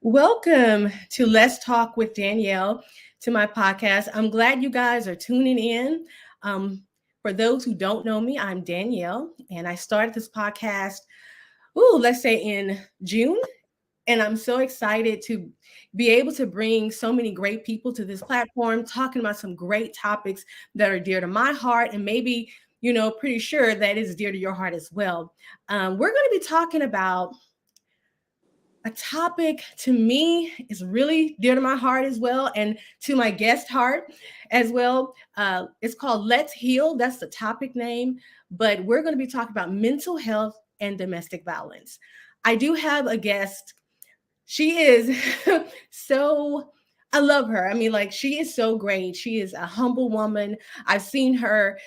Welcome to Let's Talk with Danielle, to my podcast. I'm glad you guys are tuning in. Um, for those who don't know me, I'm Danielle, and I started this podcast, let's say in June. And I'm so excited to be able to bring so many great people to this platform, talking about some great topics that are dear to my heart, and maybe, pretty sure that is dear to your heart as well. We're going to be talking about a topic to me is really dear to my heart as well, and to my guest heart as well. It's called Let's Heal. That's the topic name, but we're going to be talking about mental health and domestic violence. I do have a guest. She is so, I love her. I mean, like, she is so great. She is a humble woman. I've seen her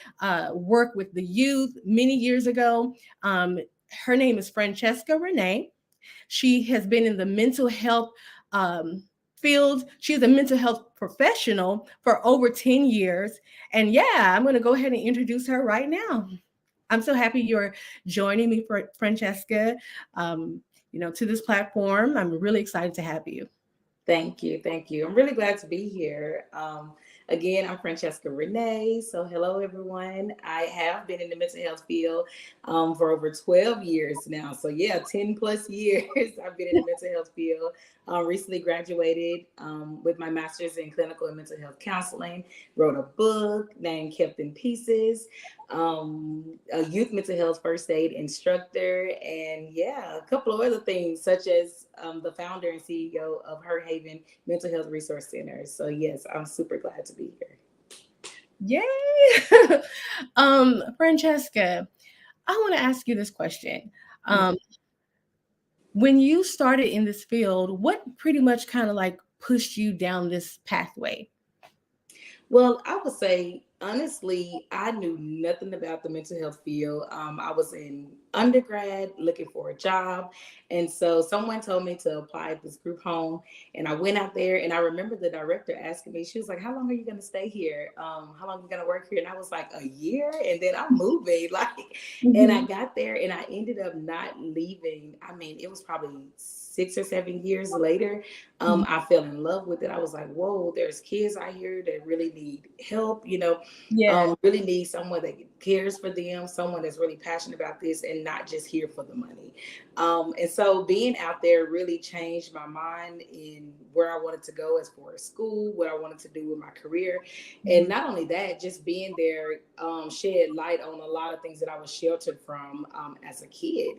work with the youth many years ago. Her name is Francesca Renee. She has been in the mental health field. She's a mental health professional for over 10 years. And yeah, I'm going to go ahead and introduce her right now. I'm so happy you're joining me, for Francesca, to this platform. I'm really excited to have you. Thank you. Thank you. I'm really glad to be here. Again, I'm Francesca Renee. So, hello, everyone. I have been in the mental health field for over 12 years now. So, yeah, 10 plus years I've been in the mental health field. Recently graduated with my master's in clinical and mental health counseling, wrote a book named Kept in Pieces, a youth mental health first aid instructor, and yeah, a couple of other things, such as the founder and CEO of Her Haven Mental Health Resource Center. So, yes, I'm super glad to be here. Yay! Francesca, I want to ask you this question. Um, when you started in this field, what pretty much kind of like pushed you down this pathway? Well, I would say honestly, I knew nothing about the mental health field. I was in undergrad looking for a job, and so someone told me to apply at this group home, and I went out there, and I remember the director asking me, she was like, "How long are you going to stay here? How long are you going to work here?" And I was like, "A year," and then I'm moving, like, and I Mhm. got there, and I ended up not leaving. I mean, it was probably 6 or 7 years later. I fell in love with it. I was like, whoa, there's kids out here that really need help, Yeah. really need someone that cares for them, someone that's really passionate about this and not just here for the money. And so being out there really changed my mind in where I wanted to go as far as school, what I wanted to do with my career. And Mhm. not only that, just being there shed light on a lot of things that I was sheltered from as a kid.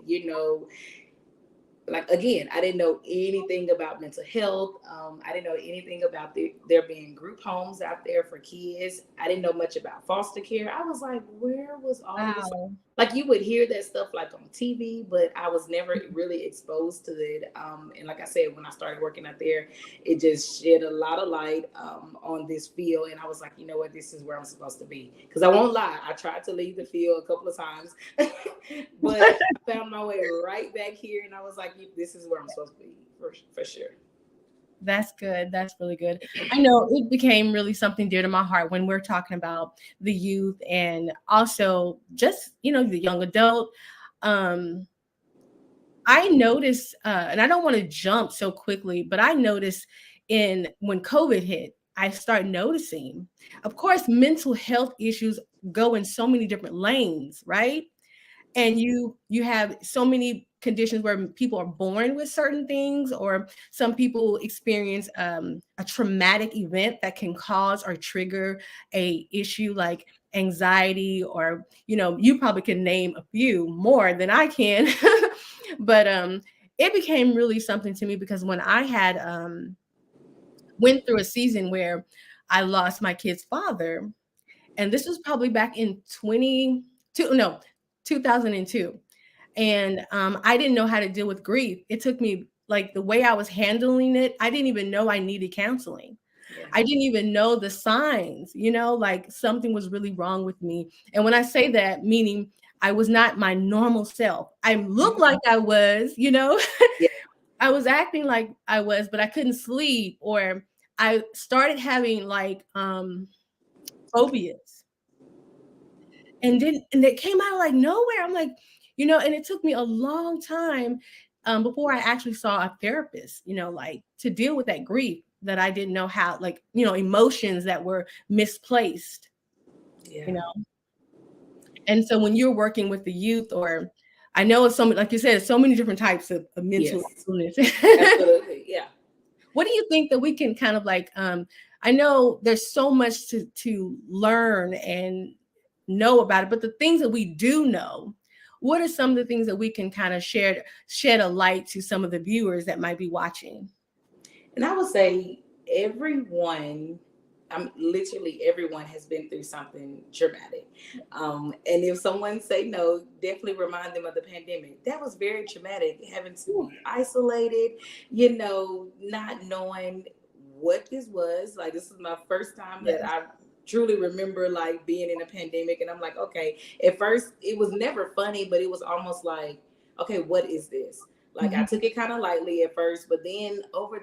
Like, again, I didn't know anything about mental health. I didn't know anything about there being group homes out there for kids. I didn't know much about foster care. I was like, where was all of this? Wow. Like, you would hear that stuff like on TV, but I was never really exposed to it. And like I said, when I started working out there, it just shed a lot of light on this field. And I was like, you know what, this is where I'm supposed to be. Because I won't lie, I tried to leave the field a couple of times, but I found my way right back here, and I was like, "This is where I'm supposed to be for sure." That's good. That's really good. I know it became really something dear to my heart when we're talking about the youth and also just, the young adult. Um, I noticed, and I don't want to jump so quickly, but I noticed in when COVID hit, I started noticing, of course, mental health issues go in so many different lanes, right? And you have so many conditions where people are born with certain things, or some people experience a traumatic event that can cause or trigger a issue like anxiety, or you probably can name a few more than I can. But it became really something to me because when I had went through a season where I lost my kid's father, and this was probably back in 22 no 2002. And I didn't know how to deal with grief. It took me, like, the way I was handling it, I didn't even know I needed counseling. Yeah. I didn't even know the signs, like something was really wrong with me. And when I say that, meaning I was not my normal self. I looked like Mhm. I was, Yeah. I was acting like I was, but I couldn't sleep, or I started having like phobias. And they came out of like nowhere. I'm like, and it took me a long time before I actually saw a therapist, like to deal with that grief that I didn't know how, like, emotions that were misplaced, you Yeah. know. And so when you're working with the youth, or I know it's so many, like you said, so many different types of mental Yes. illness. Absolutely. Yeah. What do you think that we can kind of like, I know there's so much to learn and know about it, but the things that we do know, what are some of the things that we can kind of shed a light to some of the viewers that might be watching? And I would say everyone, literally everyone has been through something traumatic. And if someone say no, definitely remind them of the pandemic. That was very traumatic, having to Ooh, be isolated, not knowing what this was. Like, this is my first time that yes. I truly remember like being in a pandemic. And I'm like, okay, at first it was never funny, but it was almost like, okay, what is this? Like, I Mhm. took it kind of lightly at first, but then over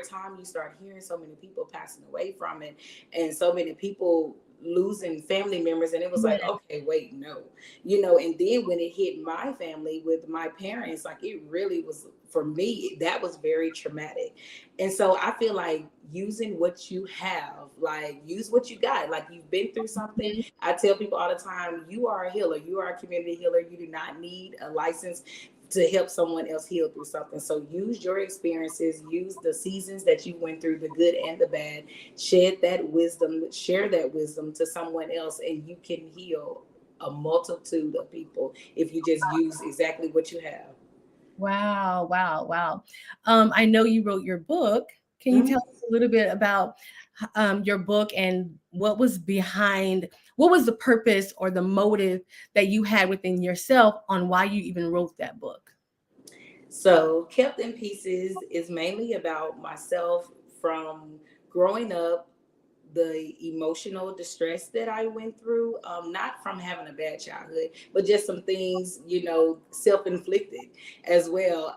time you start hearing so many people passing away from it, and so many people losing family members, and it was like, Yeah. okay, wait, no, and then when it hit my family with my parents, like, it really was, for me, that was very traumatic. And so I feel like using what you have, like, use what you got, like, you've been through something. Mhm. I tell people all the time, you are a healer, you are a community healer, you do not need a license to help someone else heal through something. So use your experiences, use the seasons that you went through, the good and the bad, shed that wisdom, share that wisdom to someone else, and you can heal a multitude of people if you just use exactly what you have. Wow, wow, wow. I know you wrote your book. Can you tell Mhm. us a little bit about your book and what was behind, what was the purpose or the motive that you had within yourself on why you even wrote that book? So, Kept in Pieces is mainly about myself from growing up, the emotional distress that I went through, not from having a bad childhood, but just some things, self inflicted as well.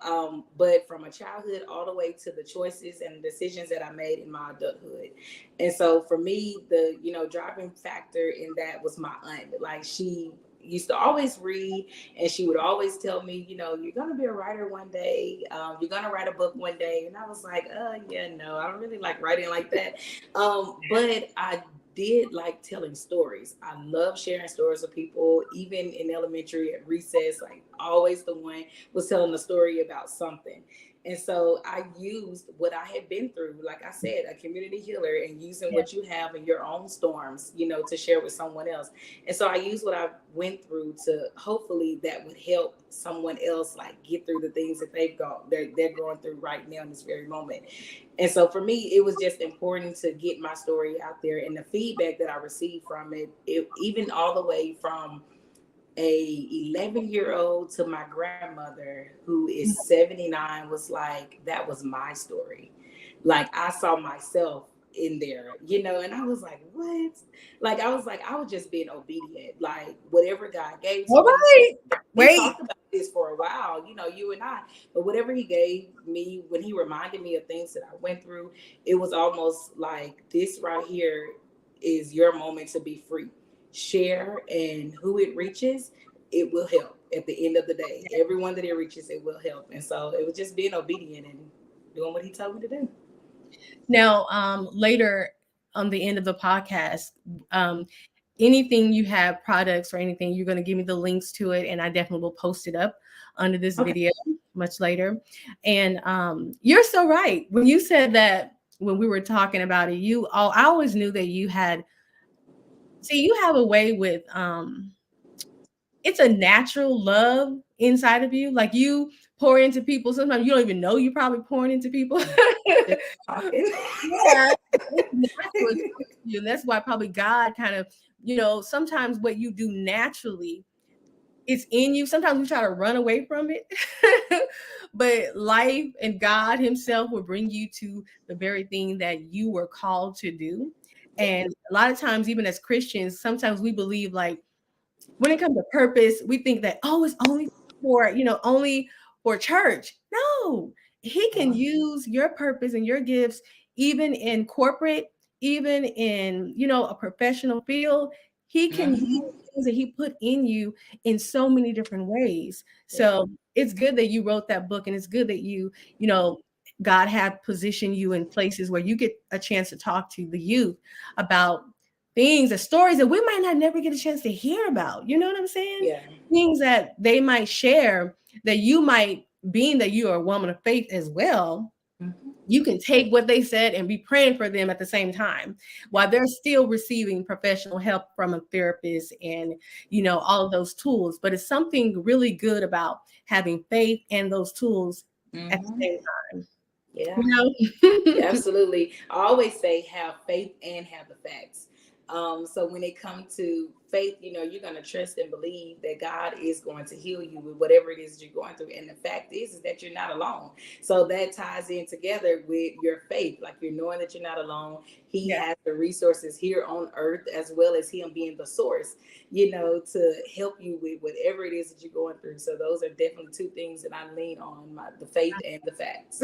But from a childhood all the way to the choices and decisions that I made in my adulthood. And so for me, the, driving factor in that was my aunt. Like, she used to always read, and she would always tell me, you're going to be a writer one day. You're going to write a book one day. And I was like, yeah, no, I don't really like writing like that. But I did like telling stories. I love sharing stories with people, even in elementary at recess. Like, always the one was telling a story about something. And so I used what I had been through, like I said, a community healer, and using Yeah. what you have in your own storms, to share with someone else. And so I used what I went through to, hopefully, that would help someone else like get through the things that they're going through right now in this very moment. And so for me, it was just important to get my story out there, and the feedback that I received from it, even all the way from a 11-year-old to my grandmother who is 79, was like, that was my story. Like, I saw myself in there, and I was like, what? Like, I was like, I was just being obedient, like, whatever God gave to All me. right. We Wait. talked about this for a while, you and I, but whatever he gave me, when he reminded me of things that I went through, it was almost like, this right here is your moment to be free. Share, and who it reaches, it will help. At the end of the day, everyone that it reaches, it will help. And so it was just being obedient and doing what he told me to do. Now, later on the end of the podcast, um, anything you have products or anything, you're going to give me the links to it, and I definitely will post it up under this Okay. video much later. And you're so right when you said that, when we were talking about it. I always knew that you had. See, you have a way with it's a natural love inside of you. Like, you pour into people. Sometimes you don't even know you're probably pouring into people. Just talking. Yeah, it's natural. It comes to you, and that's why probably God kind of, sometimes what you do naturally, it's in you. Sometimes we try to run away from it, but life and God Himself will bring you to the very thing that you were called to do. And a lot of times, even as Christians, sometimes we believe, like, when it comes to purpose, we think that, oh, it's only only for church. No, he can use your purpose and your gifts even in corporate, even in, a professional field. He can use Mm-hmm. things that he put in you in so many different ways. Yeah. So it's good that you wrote that book, and it's good that you know, God had positioned you in places where you get a chance to talk to the youth about things, the stories that we might not never get a chance to hear about. You know what I'm saying? Yeah. Things that they might share that you might, being that you are a woman of faith as well, Mm-hmm. you can take what they said and be praying for them at the same time while they're still receiving professional help from a therapist and all of those tools. But it's something really good about having faith and those tools at the Mm-hmm. same time Yeah. you Yeah, know absolutely. I always say have faith and have the facts. So when it comes to faith, you're going to trust and believe that God is going to heal you with whatever it is you're going through. And the fact is that you're not alone. So that ties in together with your faith. Like you're knowing that you're not alone. He Yeah. has the resources here on earth, as well as him being the source, to help you with whatever it is that you're going through. So those are definitely two things that I lean on, the faith and the facts.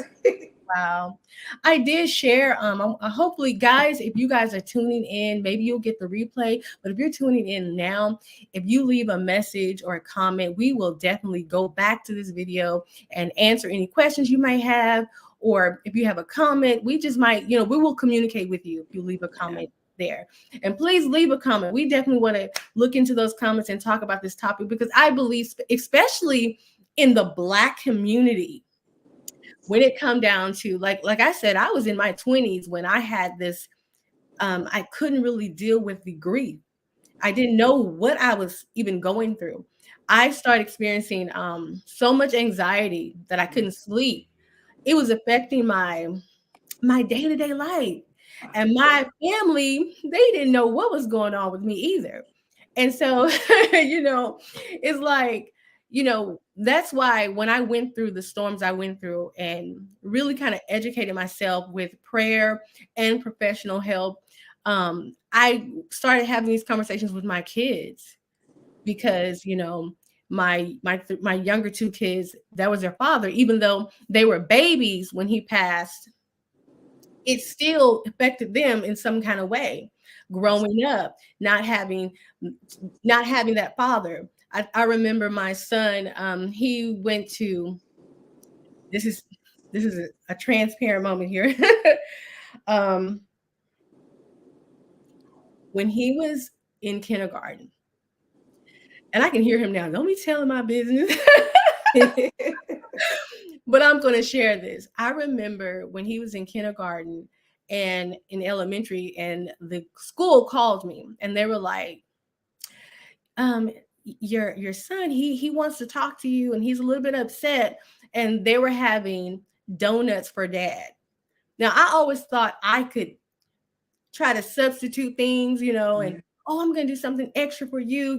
Wow. I did share, hopefully guys, if you guys are tuning in, maybe you'll get the replay, but if you're tuning in now, if you leave a message or a comment, we will definitely go back to this video and answer any questions you might have, or if you have a comment, we just might, we will communicate with you if you leave a Yeah. comment there. And please leave a comment. We definitely want to look into those comments and talk about this topic, because I believe, especially in the Black community, when it come down to, like I said, I was in my 20s when I had this, I couldn't really deal with the grief. I didn't know what I was even going through. I started experiencing so much anxiety that I couldn't sleep. It was affecting my day-to-day life. And Yeah. my family, they didn't know what was going on with me either. And so, it's like, that's why when I went through the storms I went through and really kind of educated myself with prayer and professional help, I started having these conversations with my kids, because, my younger two kids, that was their father, even though they were babies when he passed, it still affected them in some kind of way growing up, not having that father. I remember my son, he went to, this is a transparent moment here. um, when he was in kindergarten, and I can hear him now, don't be telling my business. But I'm going to share this. I remember when he was in kindergarten and in elementary, and the school called me and they were like, um, your son, he wants to talk to you and he's a little bit upset. And they were having donuts for dad. Now, I always thought I could try to substitute things, and, oh, I'm going to do something extra for you,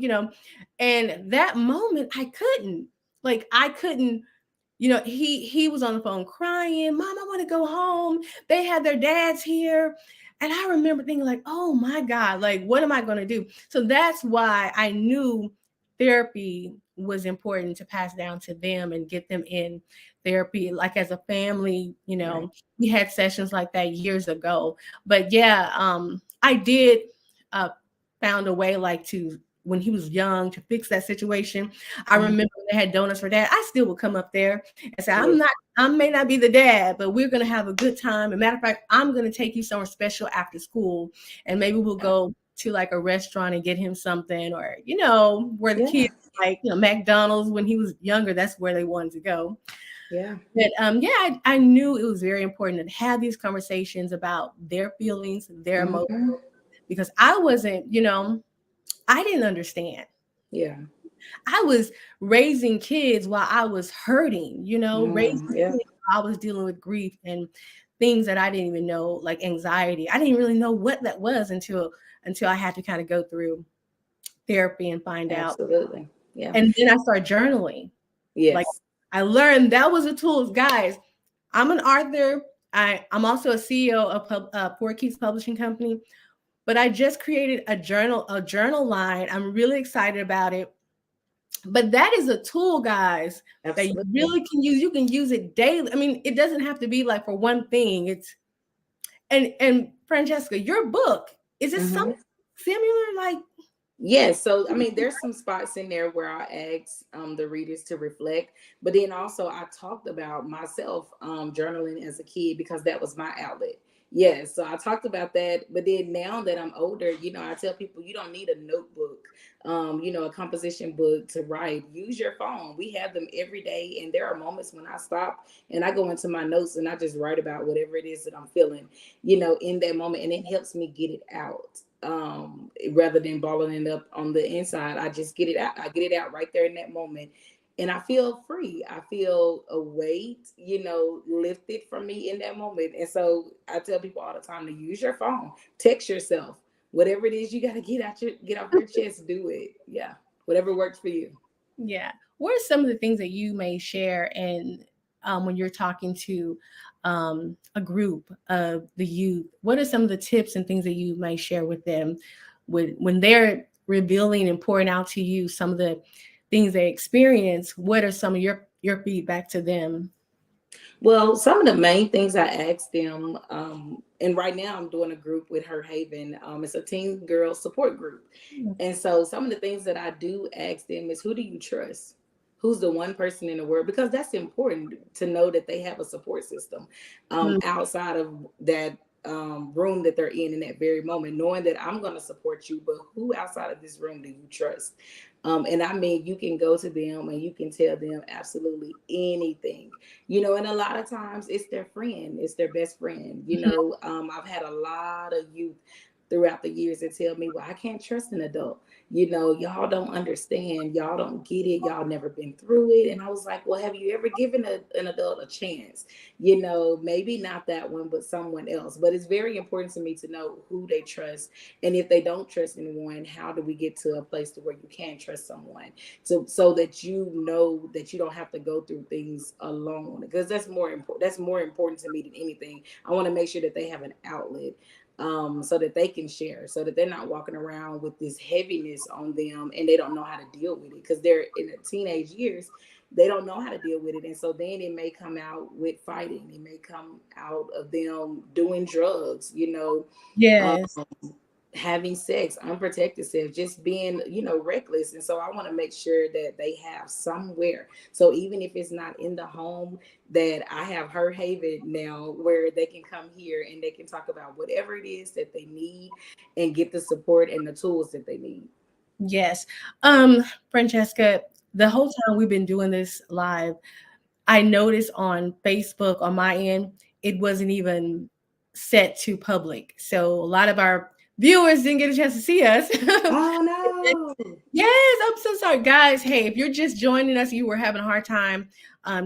And that moment, I couldn't. Like, I couldn't. He was on the phone crying, "Mom, I want to go home. They had their dads here." And I remember thinking, like, oh my God, like, what am I going to do? So that's why I knew therapy was important to pass down to them and get them in therapy. Like, as a family, Right. we had sessions like that years ago. But yeah, I did uh, found a way, like, to, when he was young, to fix that situation. I Mhm. remember they had donuts for dad. I still would come up there and say, Yeah. I may not be the dad, but we're gonna have a good time. As a matter of fact, I'm gonna take you somewhere special after school, and maybe we'll Yeah. go to like a restaurant and get him something, or where the Yeah. kids, like, McDonald's when he was younger, that's where they wanted to go. Yeah. But yeah, I knew it was very important to have these conversations about their feelings, their emotions, Hmm. because I wasn't, I didn't understand. Yeah. I was raising kids while I was hurting, raising Yeah. kids while I was dealing with grief and things that I didn't even know, like anxiety. I didn't really know what that was until I had to kind of go through therapy and find out. Absolutely. Yeah. And then I started journaling. Like, Yes. I learned that was a tool. Guys, I'm an author. I'm also a CEO of Poor Keats Publishing Company, but I just created a journal line. I'm really excited about it. But that is a tool, guys, that you Absolutely. really can use. You can use it daily. I mean, it doesn't have to be like for one thing. It's and Francesca, your book, is it Hmm. something similar? Like, Yes, so I mean, there's some spots in there where I ask the readers to reflect, but then also I talked about myself journaling as a kid because that was my outlet. Yes, so I talked about that, but then now that I'm older, I tell people you don't need a notebook, a composition book to write. Use your phone. We have them every day, and there are moments when I stop and I go into my notes and I just write about whatever it is that I'm feeling, in that moment, and it helps me get it out rather than balling it up on the inside. I just get it out. I get it out right there in that moment. And I feel free. I feel a weight, lifted from me in that moment. And so I tell people all the time to use your phone, text yourself, whatever it is you got to get off your chest, do it. Yeah, whatever works for you. Yeah. What are some of the things that you may share and when you're talking to a group of the youth? What are some of the tips and things that you may share with them when they're revealing and pouring out to you some of the things they experience? What are some of your feedback to them? Well, some of the main things I asked them, and right now I'm doing a group with Her Haven. It's a teen girl support group. And so some of the things that I do ask them is, who do you trust? Who's the one person in the world? Because that's important to know that they have a support system Mm. outside of that room that they're in that very moment, knowing that I'm going to support you, but who outside of this room do you trust? And I mean, you can go to them and you can tell them absolutely anything, and a lot of times it's their friend, it's their best friend. I've had a lot of youth throughout the years that tell me, well, I can't trust an adult. Y'all don't understand, y'all don't get it, y'all never been through it. And I was like, well, have you ever given an adult a chance? Maybe not that one, but someone else. But it's very important to me to know who they trust. And if they don't trust anyone, how do we get to a place to where you can trust someone? So that you know that you don't have to go through things alone, because that's more important to me than anything. I want to make sure that they have an outlet, so that they can share, so that they're not walking around with this heaviness on them and they don't know how to deal with it, because they're in the teenage years. They don't know how to deal with it, and so then it may come out with fighting. It may come out of them doing drugs, Yes. having sex, unprotected sex, just being, reckless. And so I want to make sure that they have somewhere. So even if it's not in the home, that I have Her Haven now where they can come here and they can talk about whatever it is that they need and get the support and the tools that they need. Yes. Francesca, the whole time we've been doing this live, I noticed on Facebook on my end, it wasn't even set to public. So a lot of our viewers didn't get a chance to see us. Oh no. Yes, I'm so sorry, guys. Hey, if you're just joining us, you were having a hard time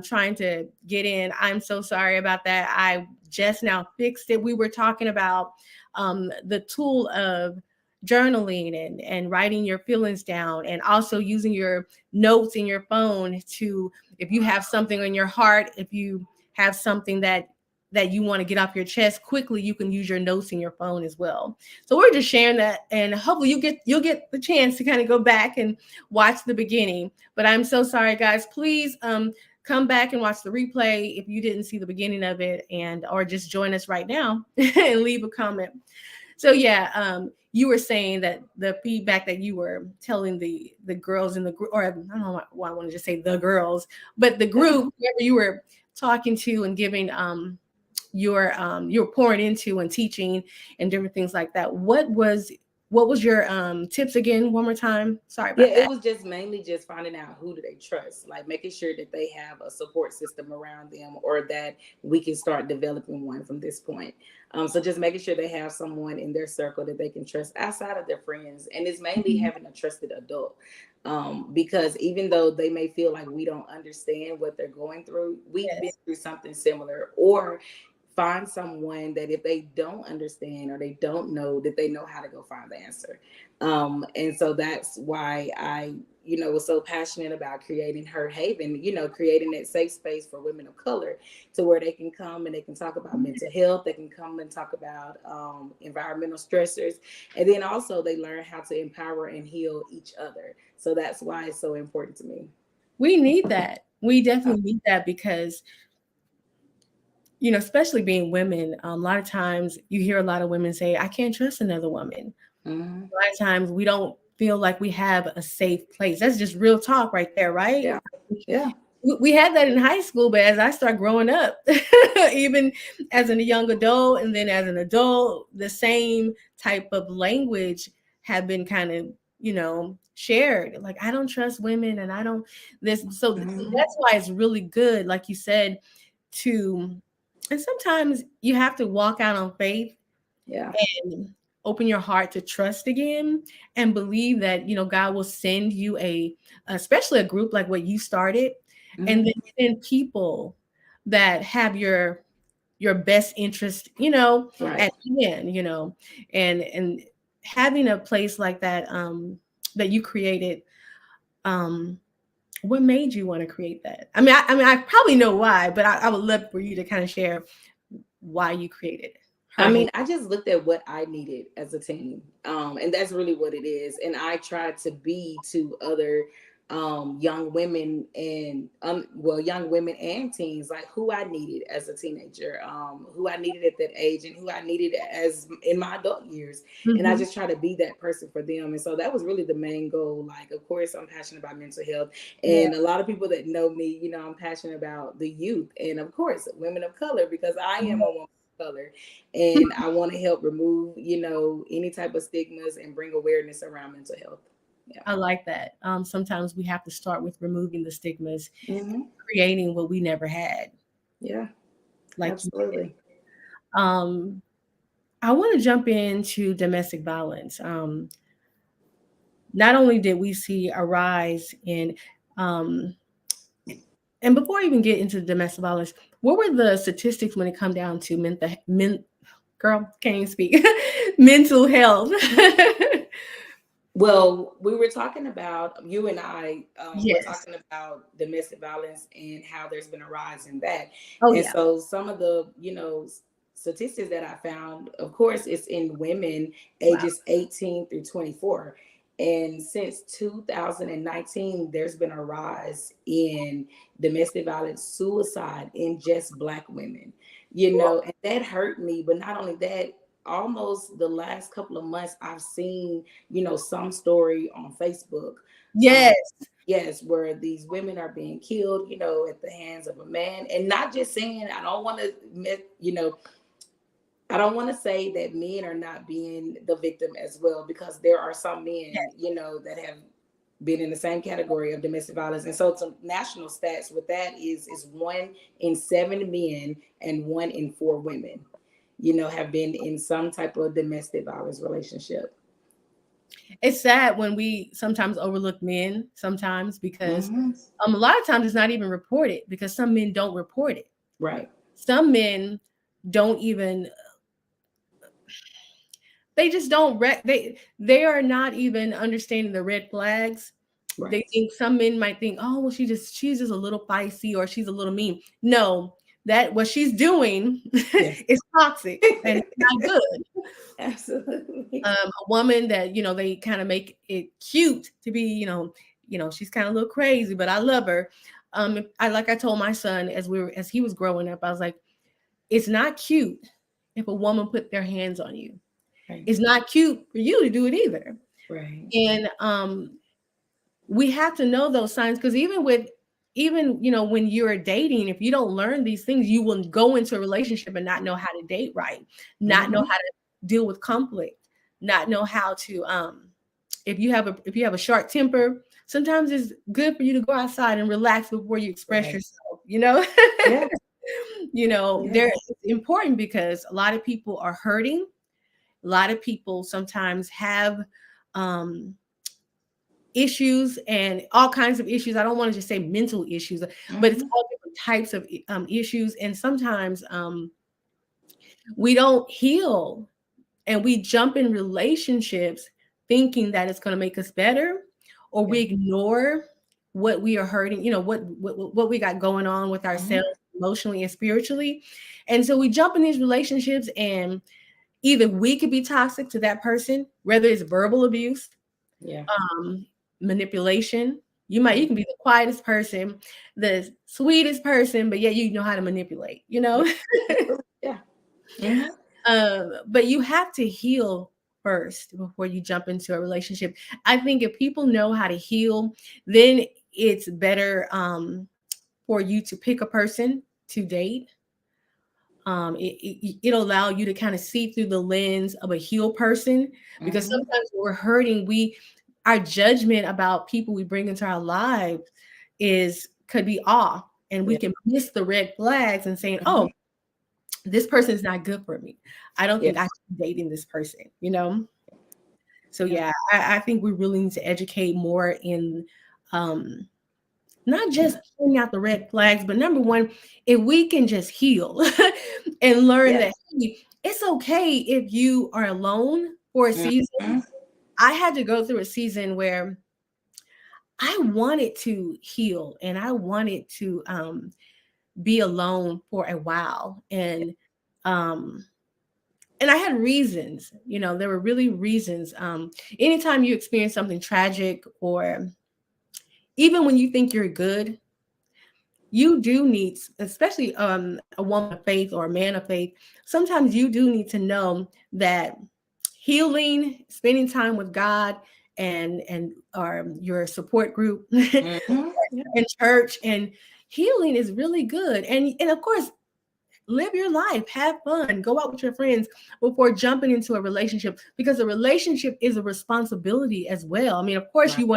trying to get in. I'm so sorry about that. I just now fixed it. We were talking about the tool of journaling and writing your feelings down, and also using your notes in your phone to, if you have something on your heart, if you have something that you want to get off your chest quickly, you can use your notes in your phone as well. So we're just sharing that, and hopefully you'll get the chance to kind of go back and watch the beginning. But I'm so sorry, guys. Please come back and watch the replay if you didn't see the beginning of it, and or just join us right now and leave a comment. So yeah, you were saying that the feedback that you were telling the girls in the group, or I don't know why I want to just say the girls, but the group, whoever you were talking to and giving you're pouring into and teaching and different things like that. What was your tips again? One more time. Sorry Yeah, about it that. was just mainly just finding out who do they trust, like making sure that they have a support system around them, or that we can start developing one from this point. So just making sure they have someone in their circle that they can trust outside of their friends, and it's mainly Mhm. having a trusted adult. Because even though they may feel like we don't understand what they're going through, we've been Yes. through something similar, or find someone that if they don't understand or they don't know, that they know how to go find the answer. And so that's why I, was so passionate about creating Her Haven, creating that safe space for women of color, to where they can come and they can talk about mental health. They can come and talk about environmental stressors. And then also they learn how to empower and heal each other. So that's why it's so important to me. We need that. We definitely need that because, especially being women, a lot of times you hear a lot of women say, I can't trust another woman. Mhm. A lot of times we don't feel like we have a safe place. That's just real talk right there, right? Yeah. Yeah. We had that in high school, but as I start growing up, even as a young adult and then as an adult, the same type of language have been kind of, shared. Like, I don't trust women and I don't this. So Mhm. that's why it's really good, like you said, to, and sometimes you have to walk out on faith Yeah. and open your heart to trust again and believe that God will send you especially a group like what you started, and then Mhm. send people that have your best interest Right. at hand, and having a place like that that you created. um what made you want to create that? I probably know why, but I would love for you to kind of share why you created I her. mean, I just looked at what I needed as a teen, and that's really what it is. And I tried to be to other young women and young women and teens, like who I needed as a teenager, who I needed at that age, and who I needed as in my adult years. And I Hmm. just try to be that person for them. And so that was really the main goal. Like, of course, I'm passionate about mental health, Yeah. and a lot of people that know me, I'm passionate about the youth, and of course, women of color, because I am a woman of color, and I want to help remove, any type of stigmas and bring awareness around mental health. Yeah. I like that. Sometimes we have to start with removing the stigmas, Hmm. creating what we never had, Yeah, like you did. absolutely. Um, I want to jump into domestic violence. Not only did we see a rise in, um, and before I even get into domestic violence, what were the statistics when it come down to girl, can't even speak, mental health? Well, we were talking about, you and I were Yes. talking about domestic violence and how there's been a rise in that. Oh And yeah. so some of the, statistics that I found, of course, it's in women Wow. ages 18 through 24. And since 2019, there's been a rise in domestic violence, suicide in just Black women, and that hurt me. But not only that, almost the last couple of months, I've seen, some story on Facebook. Um, Yes. yes, where these women are being killed, at the hands of a man. And not just saying, I don't want to say that men are not being the victim as well, because there are some men, that have been in the same category of domestic violence. And so some national stats with that is 1 in 7 men and 1 in 4 women, have been in some type of domestic violence relationship. It's sad when we sometimes overlook men sometimes because Hmm. a lot of times it's not even reported because some men don't report it. Right. Some men don't even, they just don't they are not even understanding the red flags. They Right. think, some men might think, oh well, she's just a little feisty or she's a little mean. No, that what she's doing Yes. is toxic and it's not good. Absolutely. A woman that they kind of make it cute to be, she's kind of a little crazy, but I love her. I, like I told my son as he was growing up, I was like, it's not cute if a woman put their hands on you. Right. It's not cute for you to do it either. Right. And we have to know those signs, because even when you're dating, if you don't learn these things, you will go into a relationship and not know how to date right, not know Hmm. how to deal with conflict, not know how to if you have a short temper, sometimes it's good for you to go outside and relax before you express Right. yourself. Yeah. There, Yes. it's important because a lot of people are hurting. A lot of people sometimes have um issues and all kinds of issues. I don't want to just say mental issues, but it's Hmm. all different types of issues. And sometimes we don't heal and we jump in relationships thinking that it's going to make us better, or Yeah. we ignore what we are hurting, what we got going on with Hmm. ourselves emotionally and spiritually. And so we jump in these relationships, and either we could be toxic to that person, whether it's verbal abuse, Yeah. um, manipulation. You can be the quietest person, the sweetest person, but yeah, you know how to manipulate. Yeah. Absolutely. Yeah. Hmm. But you have to heal first before you jump into a relationship. I think if people know how to heal, then it's better for you to pick a person to date. It'll allow you to kind of see through the lens of a healed person, because Mm-hmm. sometimes when we're hurting, our judgment about people we bring into our lives is could be off, and we Yeah. can miss the red flags and saying, Mm-hmm. oh, this person is not good for me. I don't Yeah. think I should be dating this person, you know? So Yeah. yeah, I think we really need to educate more in um not just pointing out the red flags, but number one, if we can just heal and learn Yeah. that hey, it's okay if you are alone for a season. Mm-hmm. I had to go through a season where I wanted to heal and I wanted to be alone for a while. Um and I had reasons, you know, there were really reasons. Anytime you experience something tragic, or even when you think you're good, you do need, especially a woman of faith or a man of faith, sometimes you do need to know that healing, spending time with God and your support group Mm-hmm. Yeah. in church, and healing is really good. And of course, live your life, have fun, go out with your friends before jumping into a relationship, because a relationship is a responsibility as well. I mean, of course, Right.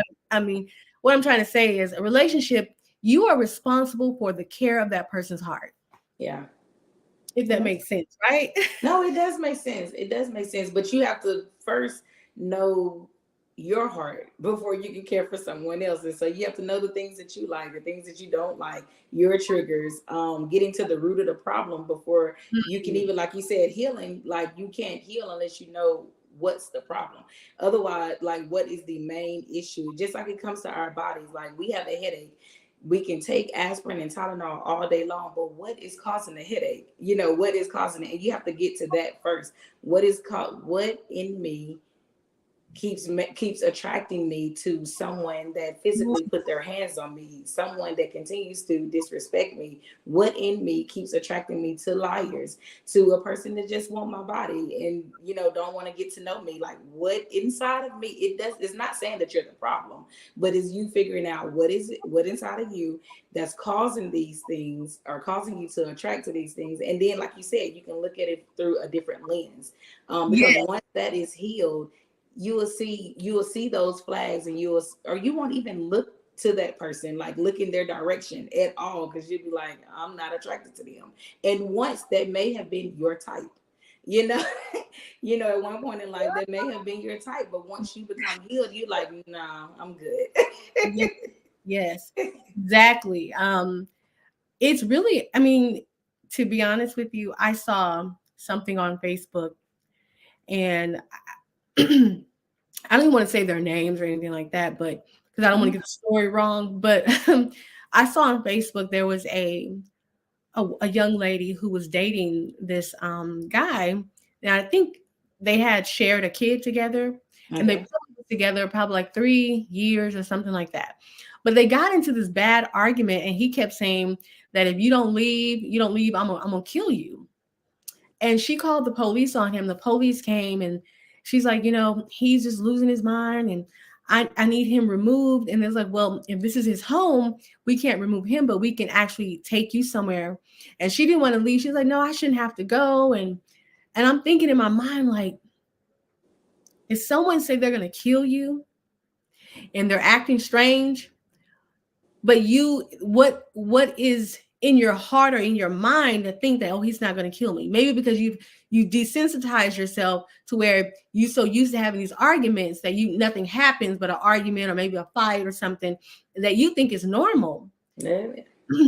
what I'm trying to say is a relationship, you are responsible for the care of that person's heart, Yeah. if that Yeah. makes sense, right? No, it does make sense. It does make sense. But you have to first know your heart before you can care for someone else. And so you have to know the things that you like, the things that you don't like, your triggers, getting to the root of the problem before you can Mhm. even, like you said, healing. Like you can't heal unless you know what's the problem. Otherwise, like what is the main issue? Just like it comes to our bodies, like we have a headache, we can take aspirin and Tylenol all day long, but what is causing the headache? You know, what is causing it? And you have to get to that first. What in me keeps attracting me to someone that physically put their hands on me, someone that continues to disrespect me? What in me keeps attracting me to liars, to a person that just want my body and don't want to get to know me? Like what inside of me, it's not saying that you're the problem, but is you figuring out what inside of you that's causing these things or causing you to attract to these things. And then like you said, you can look at it through a different lens, because Yeah, once that is healed, you will see those flags, and you won't even look to that person, like look in their direction at all, because you'll be like, I'm not attracted to them. And once that may have been your type, you know at one point in life that may have been your type, but once you become healed, you're like, nah, I'm good. yes, yes, exactly. It's really, I mean, to be honest with you, I saw something on Facebook, and I don't even want to say their names or anything like that, but because I don't want to Mhm. get the story wrong. But I saw on Facebook there was a young lady who was dating this guy, and I think they had shared a kid together, and they Okay. probably was together probably like 3 years or something like that. But they got into this bad argument, and he kept saying that if you don't leave, I'm gonna kill you. And she called the police on him. The police came, and she's like, he's just losing his mind, and I need him removed. And it's like, well, if this is his home, we can't remove him, but we can actually take you somewhere. And she didn't want to leave. She's like, no, I shouldn't have to go. And I'm thinking in my mind, like, if someone say they're gonna kill you and they're acting strange, but what is in your heart or in your mind to think that, oh, he's not going to kill me? Maybe because you desensitize yourself to where you so used to having these arguments that nothing happens but an argument or maybe a fight or something that you think is normal. Yeah.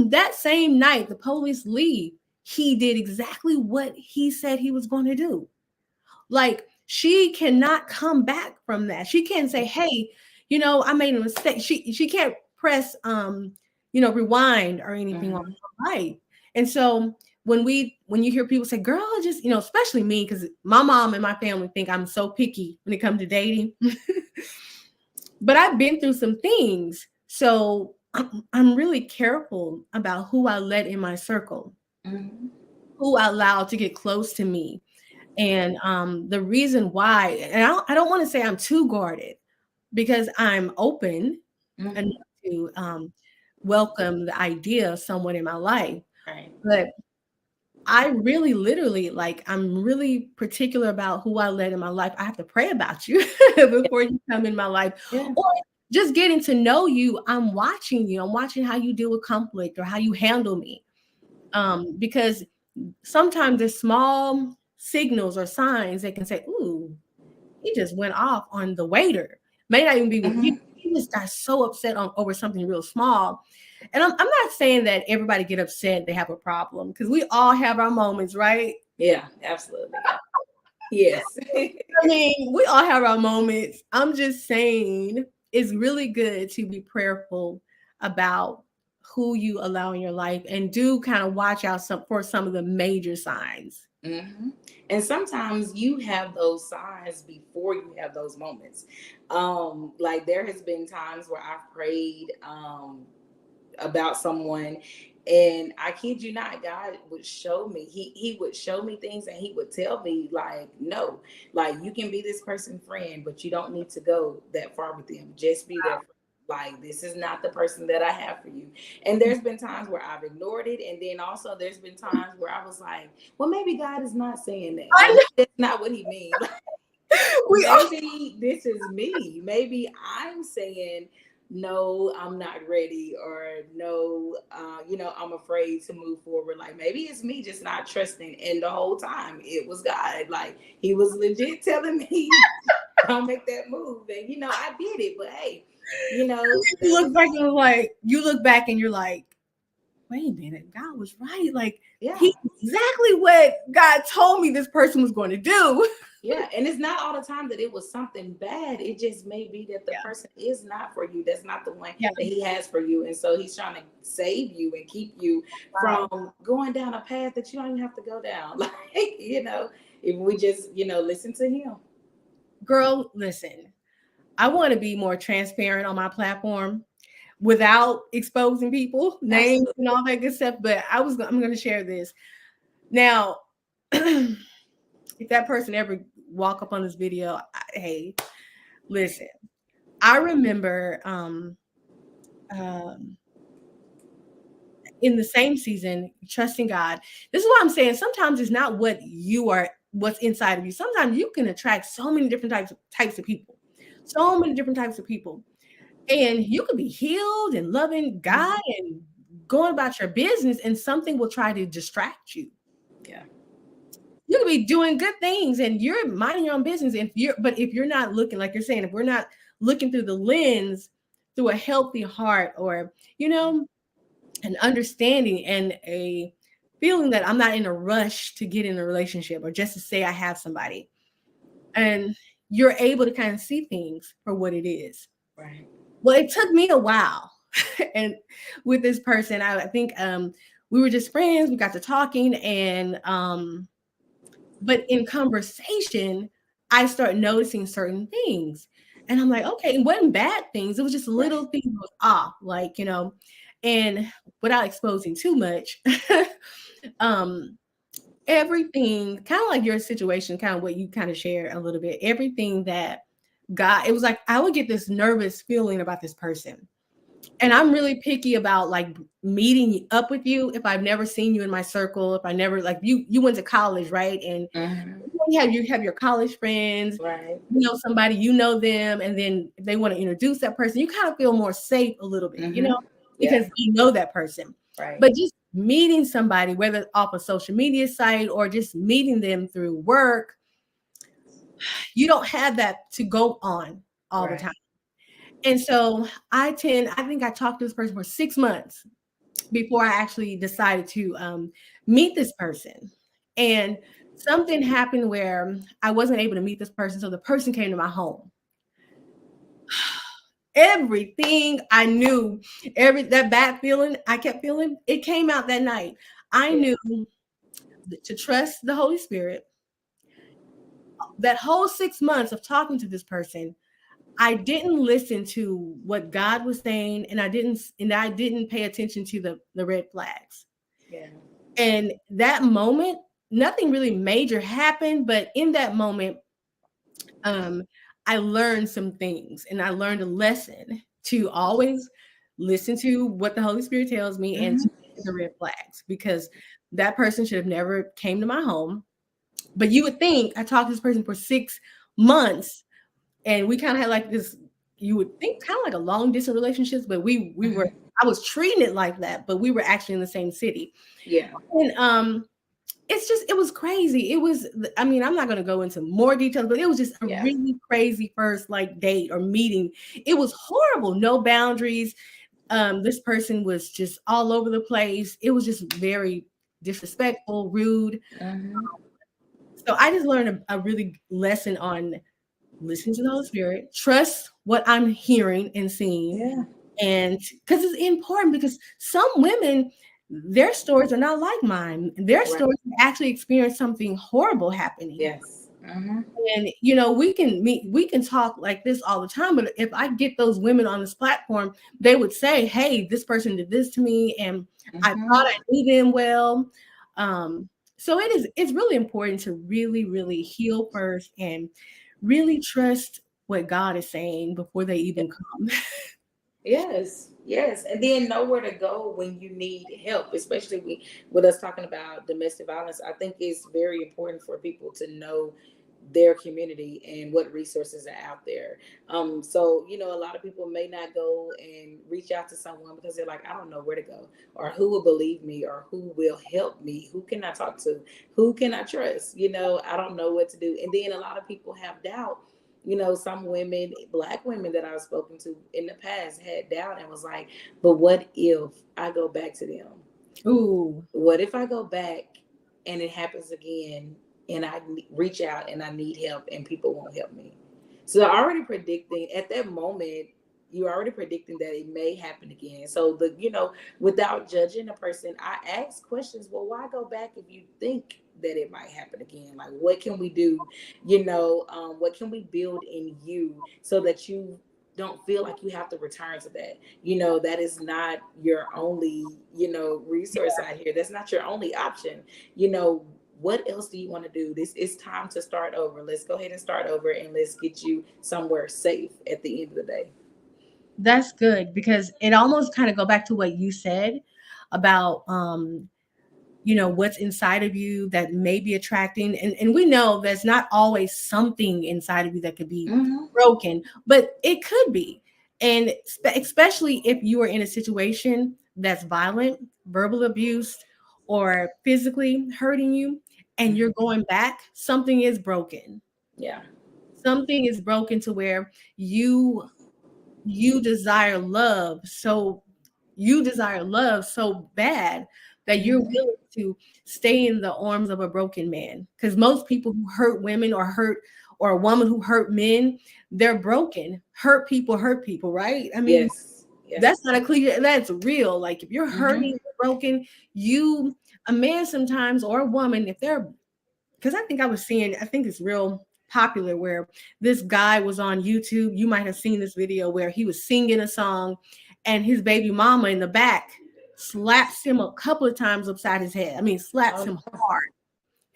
That same night the police leave, he did exactly what he said he was going to do. Like, she cannot come back from that. She can't say, "Hey, I made a mistake." She can't press rewind or anything on Mhm. her life. And so when you hear people say, "Girl, just," especially me, because my mom and my family think I'm so picky when it comes to dating. But I've been through some things. So I'm really careful about who I let in my circle, Mhm. who I allow to get close to me. And the reason why, and I don't want to say I'm too guarded, because I'm open enough Mm-hmm. to welcome the idea of someone in my life. Right. But I really literally, like, I'm really particular about who I let in my life. I have to pray about you before you come in my life. Yeah. Or just getting to know you, I'm watching you. I'm watching how you deal with conflict or how you handle me. Because sometimes there's small signals or signs that can say, ooh, he just went off on the waiter. May not even be with you. Mm-hmm. He just got so upset over something real small. And I'm not saying that everybody get upset, they have a problem, because we all have our moments, right? Yeah, absolutely. Yeah. Yes. I mean, we all have our moments. I'm just saying it's really good to be prayerful about who you allow in your life, and do kind of watch out for some of the major signs. Hmm. And sometimes you have those signs before you have those moments. Like there has been times where I've prayed about someone, and I kid you not, God would show me. He would show me things, and he would tell me like, no, like you can be this person's friend, but you don't need to go that far with them. Just be their friend. Like this is not the person that I have for you. And there's been times where I've ignored it, and then also there's been times where I was like, well, maybe God is not saying that. I Like know that's not what he means. we all Maybe this is me. Maybe I'm saying, no, I'm not ready, or no, I'm afraid to move forward. Like maybe it's me just not trusting. And the whole time it was God. Like he was legit telling me, don't make that move. And, I did it. But hey, you that look was, back and you look back and you're like, wait a minute, God was right. Like yeah. he exactly what God told me this person was going to do. Yeah, and it's not all the time that it was something bad. It just may be that the Yeah. person is not for you. That's not the one Yeah. that he has for you. And so he's trying to save you and keep you Wow. from going down a path that you don't even have to go down. Like, if we just, listen to him. Girl, listen. I want to be more transparent on my platform without exposing people, names, Absolutely. and all that good stuff. But I'm going to share this now. If that person ever walk up on this video, hey, listen. I remember um, in the same season, trusting God. This is what I'm saying. Sometimes it's not what's inside of you. Sometimes you can attract so many different types of people, so many different types of people. And you could be healed and loving God Mhm. and going about your business, and something will try to distract you. Yeah. You could be doing good things and you're minding your own business. But if you're not looking, like you're saying, if we're not looking through the lens, through a healthy heart, or an understanding and a feeling that I'm not in a rush to get in a relationship or just to say I have somebody, and you're able to kind of see things for what it is. Right. Well, it took me a while. And with this person, I think we were just friends. We got to talking, and but in conversation, I start noticing certain things. And I'm like, okay, it wasn't bad things. It was just Right. little things that was off, like, and without exposing too much, um, everything kind of like your situation, kind of what you kind of share a little bit, everything that God, it was like I would get this nervous feeling about this person. And I'm really picky about like meeting up with you if I've never seen you in my circle, if I never like you went to college, right? And Hmm. you have your college friends, Right. somebody, them, and then if they want to introduce that person, you kind of feel more safe a little bit, Hmm. Yeah. because you know that person. Right. But just meeting somebody, whether off a social media site or just meeting them through work, you don't have that to go on all the Right. time. And so I think I talked to this person for 6 months before I actually decided to meet this person. And something happened where I wasn't able to meet this person. So the person came to my home. Everything I knew, that bad feeling I kept feeling, it came out that night. I Yeah. knew to trust the Holy Spirit. That whole 6 months of talking to this person, I didn't listen to what God was saying, and I didn't pay attention to the red flags. Yeah. And that moment, nothing really major happened, but in that moment, um, I learned some things, and I learned a lesson to always listen to what the Holy Spirit tells me and to Mm-hmm. look at the red flags, because that person should have never came to my home. But you would think, I talked to this person for 6 months, and we kind of had like this, you would think kind of like a long distance relationships, but we were, Mm-hmm. I was treating it like that, but we were actually in the same city. Yeah. And it's just, it was crazy. It was, I mean, I'm not going to go into more details, but it was just a Yeah. really crazy first like date or meeting. It was horrible. No boundaries. This person was just all over the place. It was just very disrespectful, rude. Mm-hmm. So I just learned a really lesson on listen to the Holy Spirit, trust what I'm hearing and seeing. Yeah. And because it's important, because some women, their stories are not like mine. Their Right. stories actually experience something horrible happening. Yes. Mm-hmm. And we can meet, we can talk like this all the time, but if I get those women on this platform, they would say, hey, this person did this to me, and I thought Mm-hmm. I knew them well. So it's really important to really, really heal first and really trust what God is saying before they even come. Yes, yes, and then know where to go when you need help, especially with us talking about domestic violence. I think it's very important for people to know their community and what resources are out there. So a lot of people may not go and reach out to someone because they're like, I don't know where to go, or who will believe me, or who will help me, who can I talk to, who can I trust. I don't know what to do, and then a lot of people have doubt. Some women, black women that I've spoken to in the past had doubt and was like, but what if I go back to them? Ooh, What if I go back and it happens again, and I reach out and I need help and people won't help me? So already predicting at that moment, you're already predicting that it may happen again. So without judging a person, I ask questions. Well, why go back if you think that it might happen again? Like, what can we do? What can we build in you so that you don't feel like you have to return to that? That is not your only, resource out here. That's not your only option. you know what else do you want to do? This is time to start over. Let's go ahead and start over, and let's get you somewhere safe at the end of the day. that's good, because it almost kind of go back to what you said about what's inside of you that may be attracting, and we know there's not always something inside of you that could be Mm-hmm. broken, but it could be. And especially if you are in a situation that's violent, verbal abuse, or physically hurting you, and you're going back, something is broken. Yeah. Something is broken to where you you desire love so you desire love so bad that you're Mm-hmm. willing to stay in the arms of a broken man, because most people who hurt women or a woman who hurt men, they're broken. Hurt people, right? I mean, Yes. that's Yes. not a cliche, that's real. Like if you're Mm-hmm. hurting, broken, you a man sometimes, or a woman, if they're, because I think it's real popular, where this guy was on YouTube. You might have seen this video where he was singing a song, and his baby mama in the back slaps him a couple of times upside his head. I mean, slaps Oh him no, hard.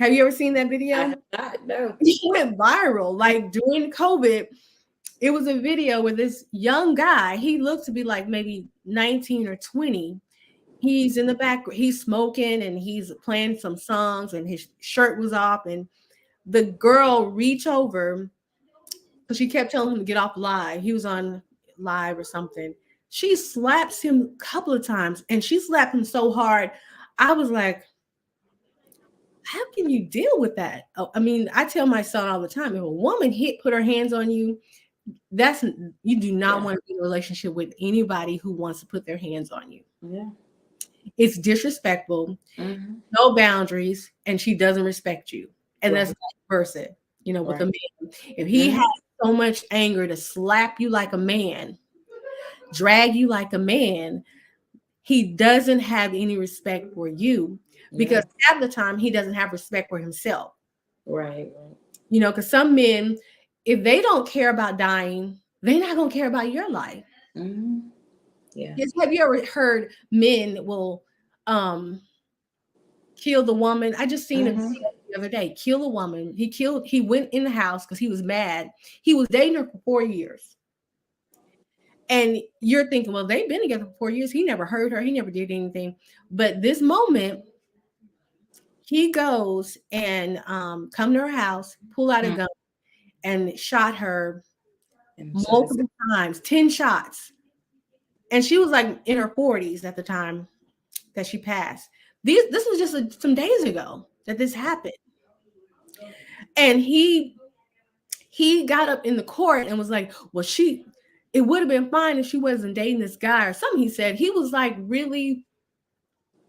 Have you ever seen that I video? have not. No. He went viral. Like during COVID, it was a video where this young guy, he looked to be like maybe 19 or 20. He's in the back, he's smoking and he's playing some songs, and his shirt was off, and the girl reach over, because she kept telling him to get off live. He was on live or something. She slaps him a couple of times, and she slapped him so hard. I was like, how can you deal with that? I mean, I tell my son all the time, if a woman put her hands on you, that's you do not Yeah. want to be in a relationship with anybody who wants to put their hands on you. Yeah. It's disrespectful, Mm-hmm. no boundaries, and she doesn't respect you. And that's Right. vice versa, with a Right. man. If he has Mm-hmm. so much anger to slap you like a man, drag you like a man, he doesn't have any respect for you, Yeah. because half the time he doesn't have respect for himself. Right. Right. Because some men, if they don't care about dying, they're not going to care about your life. Mm-hmm. Yeah. Yes, have you ever heard men will um kill the woman. I just seen a Mm-hmm. video the other day. Kill a woman. He went in the house because he was mad. He was dating her for 4 years. And you're thinking, well, they've been together for 4 years. He never hurt her. He never did anything. But this moment, he goes and come to her house, pull out a gun, and shot her And shot his. multiple times, 10 shots. And she was like in her 40s at the time that she passed. This was just some days ago that this happened. And he got up in the court and was like, well, it would have been fine if she wasn't dating this guy or something. He said he was like really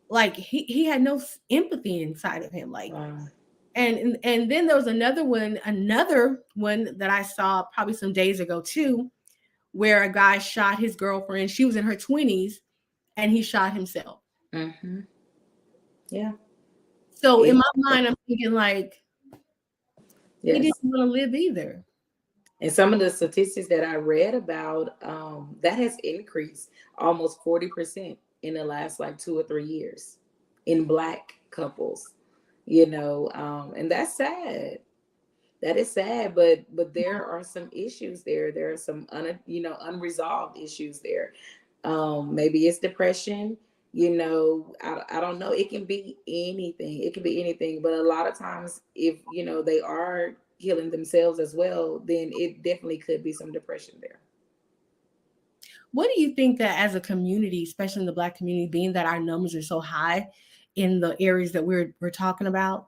like he had no empathy inside of him. Like, Wow. and then there was another one that I saw probably some days ago too, where a guy shot his girlfriend. She was in her 20s and he shot himself. Mm-hmm. Yeah. So in It, my mind, I'm thinking like he didn't yes. want to live either. And some of the statistics that I read about, that has increased almost 40% in the last like 2 or 3 years in Black couples, and that's sad. That is sad, but there are some issues there. There are some unresolved issues there. Maybe it's depression. I don't know. It can be anything. It can be anything. But a lot of times, if they are healing themselves as well, then it definitely could be some depression there. What do you think that as a community, especially in the Black community, being that our numbers are so high in the areas that we're talking about,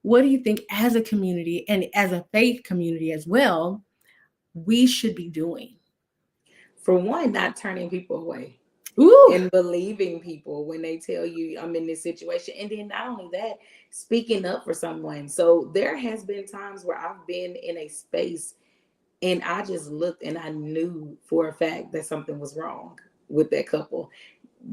what do you think as a community and as a faith community as well, we should be doing? For one, not turning people away Ooh, and believing people when they tell you I'm in this situation. And then not only that, speaking up for someone. So there has been times where I've been in a space and I just looked and I knew for a fact that something was wrong with that couple.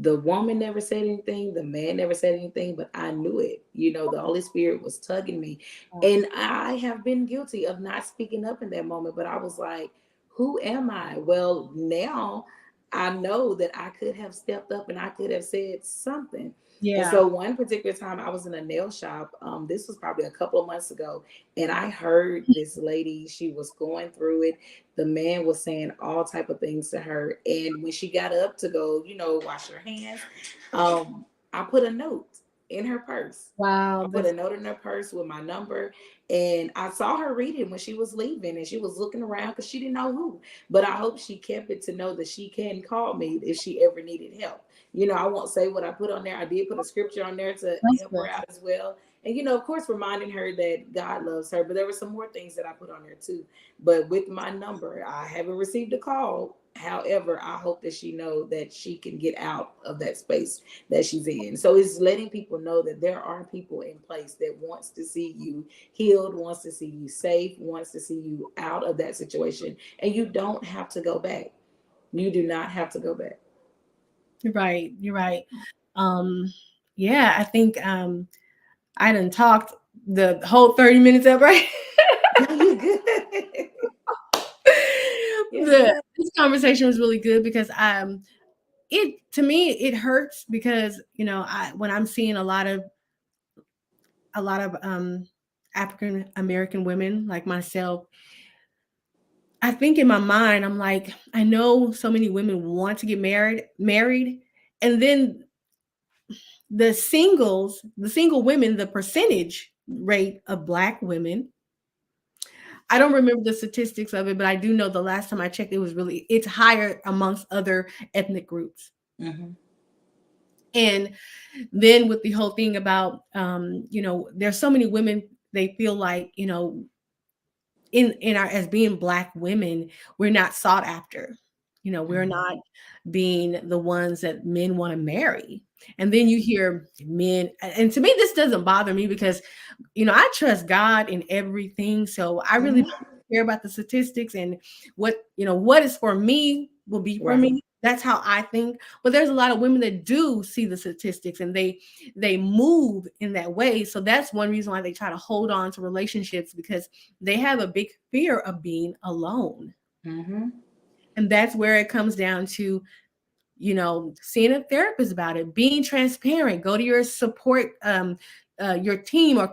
The woman never said anything, the man never said anything, but I knew it. The Holy Spirit was tugging me. And I have been guilty of not speaking up in that moment, but I was like, who am I? Well, now I know that I could have stepped up and I could have said something. And yeah. so one particular time I was in a nail shop, this was probably a couple of months ago, and I heard this lady, she was going through it. The man was saying all type of things to her. And when she got up to go, wash her hands, I put a note in her purse. Wow. I put a note in her purse with my number, and I saw her read it when she was leaving, and she was looking around because she didn't know who. But I hope she kept it to know that she can call me if she ever needed help. I won't say what I put on there. I did put a scripture on there to That's help good. her out as well. And, of course, reminding her that God loves her. But there were some more things that I put on there too. But with my number, I haven't received a call. However, I hope that she know that she can get out of that space that she's in. So it's letting people know that there are people in place that wants to see you healed, wants to see you safe, wants to see you out of that situation. And you don't have to go back. You do not have to go back. You're right. You're right. Um, yeah, I think I done talked the whole 30 minutes up, right? No, you're good. You're good. This conversation was really good because it to me it hurts because I when I'm seeing a lot of African American women like myself, I think in my mind I'm like, I know so many women want to get married, and then the single women, the percentage rate of Black women, I don't remember the statistics of it, but I do know the last time I checked, it's higher amongst other ethnic groups. Mm-hmm. And then with the whole thing about, there's so many women, they feel like, in our as being Black women, we're not sought after. We're Mm-hmm. not being the ones that men want to marry. And then you hear men, and to me, this doesn't bother me because, I trust God in everything. So I really Mm-hmm. don't care about the statistics and what is for me will be for Right. me. That's how I think. But there's a lot of women that do see the statistics and they move in that way. So that's one reason why they try to hold on to relationships because they have a big fear of being alone. Mm-hmm. And that's where it comes down to seeing a therapist about it, being transparent, go to your support, your team, or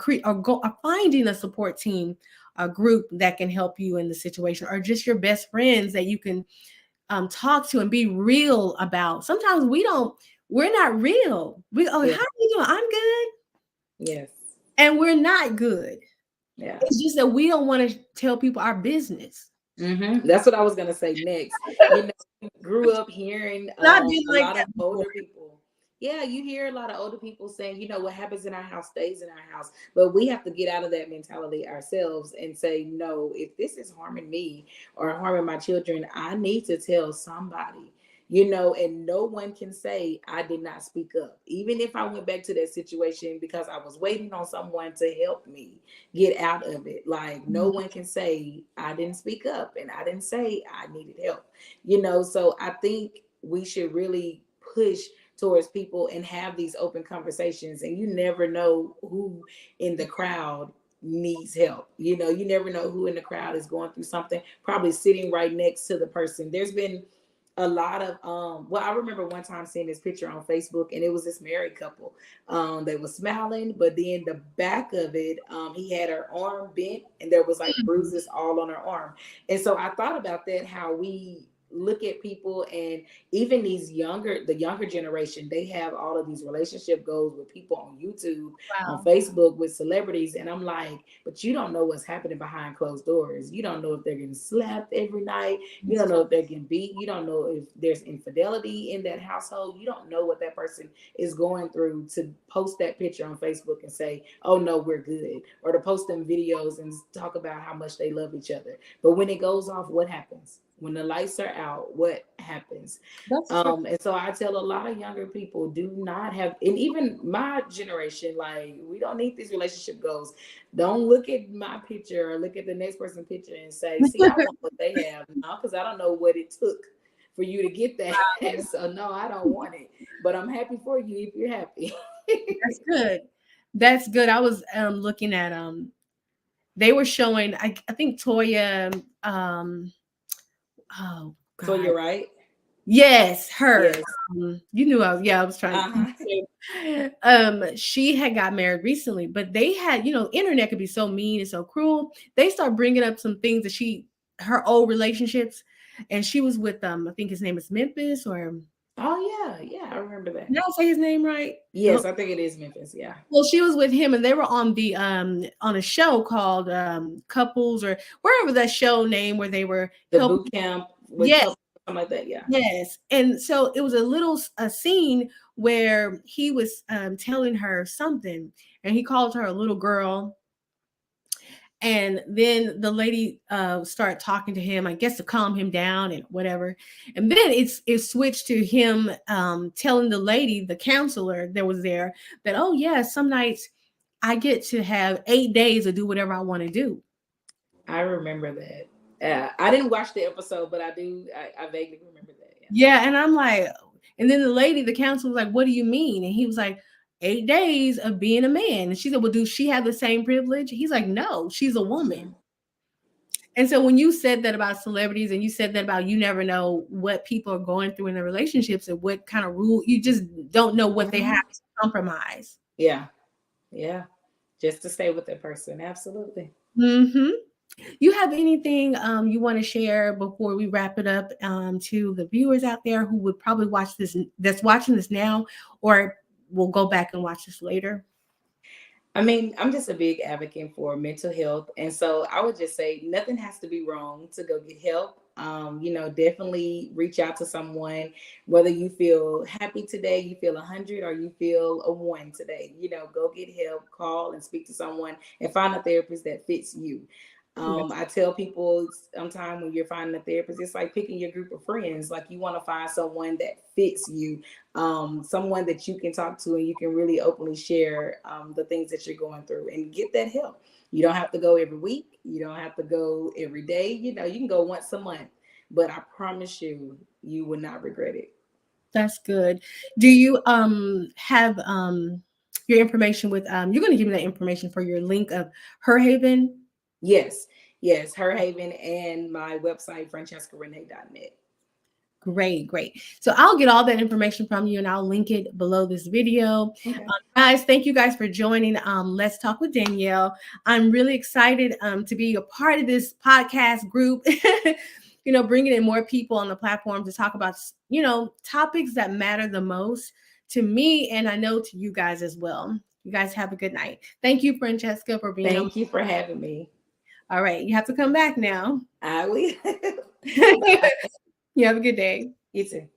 finding a support team, a group that can help you in the situation, or just your best friends that you can talk to and be real about. Sometimes we're not real. How are Yeah. you doing? I'm good. Yes. And we're not good. Yeah. It's just that we don't want to tell people our business. That's what I was gonna say next. Grew up hearing I've been a like lot of that before. older people. Yeah, you hear a lot of older people saying, what happens in our house stays in our house. But we have to get out of that mentality ourselves and say, no, if this is harming me or harming my children, I need to tell somebody. And no one can say I did not speak up. Even if I went back to that situation because I was waiting on someone to help me get out of it. Like no one can say I didn't speak up and I didn't say I needed help. So I think we should really push towards people and have these open conversations, and you never know who in the crowd needs help. You never know who in the crowd is going through something, probably sitting right next to the person. There's been a lot of I remember one time seeing this picture on Facebook, and it was this married couple. They were smiling, but then the back of it, he had her arm bent and there was like bruises all on her arm. And so I thought about that, how we look at people, and even the younger generation, they have all of these relationship goals with people on YouTube, on Wow. Facebook, with celebrities. And I'm like, but you don't know what's happening behind closed doors. You don't know if they're getting slapped every night. You don't know if they're getting beat. You don't know if there's infidelity in that household. You don't know what that person is going through to post that picture on Facebook and say, oh no, we're good, or to post them videos and talk about how much they love each other. But when it goes off, what happens? When the lights are out, what happens? That's true. And so I tell a lot of younger people, do not have, and even my generation, like, we don't need these relationship goals. Don't look at my picture or look at the next person's picture and say, see, I want what they have. No, because I don't know what it took for you to get that. So no, I don't want it. But I'm happy for you if you're happy. That's good. That's good. I was looking at they were showing I think Toya oh So God. you're right. Yes, her. Yes. You knew I was trying Uh-huh. she had got married recently, but they had, internet could be so mean and so cruel. They start bringing up some things that her old relationships, and she was with I think his name is Memphis, or Oh yeah, yeah, I remember that. did I say his name right? Yes, I think it is Memphis. Yeah. Well, she was with him, and they were on a show called Couples, or wherever that show name, where they were The helping. boot camp with Yes, couple, something like that. Yeah. yes. And so it was a scene where he was telling her something, and he called her a little girl. And then the lady started talking to him, I guess, to calm him down and whatever. And then it switched to him telling the lady, the counselor that was there, that, oh yeah, some nights I get to have 8 days to do whatever I want to do. I remember that. I didn't watch the episode, but I do. I vaguely remember that. Yeah. Yeah, and I'm like, and then the lady, the counselor was like, what do you mean? And he was like, 8 days of being a man. And she said, well, do she have the same privilege? He's like, no, she's a woman. Mhm. And so when you said that about celebrities, and you said that about, you never know what people are going through in their relationships and what kind of rule, you just don't know what they have Mhm. to compromise. Yeah. Yeah. Just to stay with that person. Absolutely. Hmm. You have anything you want to share before we wrap it up, to the viewers out there who would probably that's watching this now, or will go back and watch this later? I mean, I'm just a big advocate for mental health. And so I would just say nothing has to be wrong to go get help. Definitely reach out to someone, whether you feel happy today, you feel 100, or you feel a 1 today. Go get help, call and speak to someone, and find a therapist that fits you. Yeah, I tell people sometimes when you're finding a therapist, it's like picking your group of friends. Like, you want to find someone that fits you, someone that you can talk to and you can really openly share the things that you're going through, and get that help. You don't have to go every week. You don't have to go every day. You can go once a month, but I promise you, you will not regret it. that's good. Do you have your information with you're going to give me that information for your link of Her Haven? Yes, yes, Her Haven and my website, francescarenee.net. Great, great. So I'll get all that information from you and I'll link it below this video. Okay. Guys, thank you guys for joining Let's Talk with Danuelle. I'm really excited to be a part of this podcast group. Bringing in more people on the platform to talk about, topics that matter the most to me and I know to you guys as well. You guys have a good night. Thank you, Francheska, for being on. Thank you for having me. All right, you have to come back now. I will. You have a good day. You too.